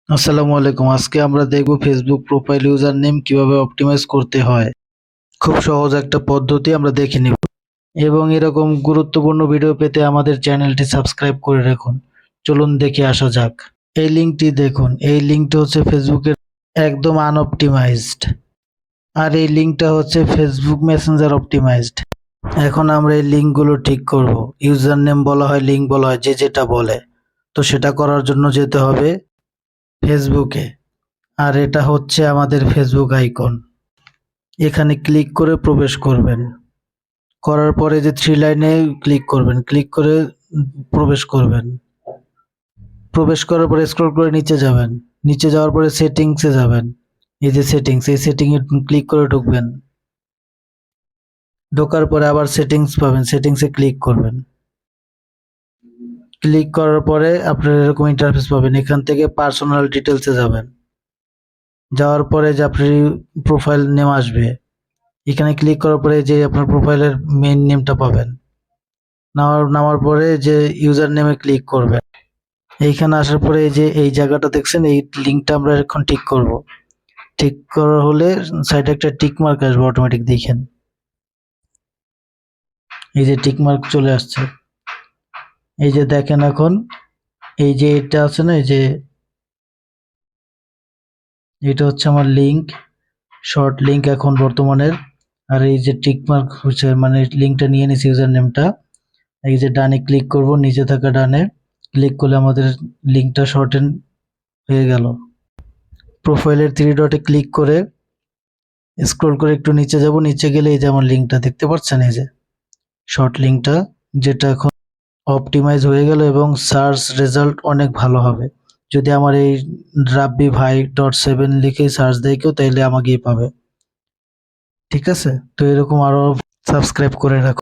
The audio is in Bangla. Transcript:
আসসালামু আলাইকুম। আজকে আমরা দেখব ফেসবুক প্রোফাইল ইউজার নেম কিভাবে অপটিমাইজ করতে হয়। খুব সহজ একটা পদ্ধতি আমরা দেখে নিব এবং এরকম গুরুত্বপূর্ণ ভিডিও পেতে আমাদের চ্যানেলটি সাবস্ক্রাইব করে রাখুন। চলুন দেখে আসা যাক। এই লিঙ্কটি দেখুন। এই লিঙ্কটা হচ্ছে ফেসবুকের একদম আনঅপটিমাইজড, আর এই লিঙ্কটা হচ্ছে ফেসবুক মেসেঞ্জার অপটিমাইজড। এখন আমরা এই লিঙ্কগুলো ঠিক করব। ইউজার নেম বলা হয়, লিঙ্ক বলা হয়, যে যেটা বলে। তো সেটা করার জন্য যেতে হবে ফেসবুকে, আর এটা হচ্ছে আমাদের ফেসবুক আইকন। এখানে ক্লিক করে প্রবেশ করবেন। করার পরে যে থ্রি লাইনে ক্লিক করবেন, ক্লিক করে প্রবেশ করবেন। প্রবেশ করার পরে স্ক্রল করে নিচে যাবেন। নিচে যাওয়ার পরে সেটিংসে যাবেন। এই যে সেটিংস, এই সেটিংয়ে ক্লিক করে ঢুকবেন। ঢোকার পরে আবার সেটিংস পাবেন, সেটিংসে ক্লিক করবেন। ক্লিক করার পরে আপনার এরকম ইন্টারফেস পাবেন। এখান থেকে পার্সোনাল ডিটেলসে যাবেন। যাওয়ার পরে যে আপনার প্রোফাইল নেম আসবে, এখানে ক্লিক করার পরে যে আপনার প্রোফাইলের মেইন নেমটা পাবেন। নামার পরে যে ইউজার নেমে ক্লিক করবেন। এইখানে আসার পরে এই যে এই জায়গাটা দেখছেন, এই লিঙ্কটা আমরা এখন ঠিক করব। ঠিক করা হলে সাইডে একটা টিক মার্ক আসবে অটোমেটিক, দেখেন এই যে টিক মার্ক চলে আসছে। এই যে দেখেন এখন এই যে এটা আছে না, এই যে এটা হচ্ছে আমার লিঙ্ক, শর্ট লিঙ্ক এখন বর্তমানের। আর এই যে টিক মার্ক হচ্ছে মানে লিঙ্কটা নিয়ে নিছি, ইউজার নেমটা। এই যে ডানে ক্লিক করব, নিচে থাকা ডানে ক্লিক করলে আমাদের লিঙ্কটা শর্টেন হয়ে গেল। প্রোফাইলের থ্রি ডটে ক্লিক করে স্ক্রল করে একটু নিচে যাব। নিচে গেলে এই যে আমার লিঙ্কটা দেখতে পাচ্ছেন, এই যে শর্ট লিঙ্কটা, যেটা এখন অপটিমাইজ হয়ে গেল এবং সার্চ রেজাল্ট অনেক ভালো হবে। যদি আমার এই রাব্বি ভাই .7 লিখে সার্চ দেয় কেউ, তাইলে আমাকেই পাবে। ঠিক আছে, তো এরকম আরো সাবস্ক্রাইব করে রাখুন।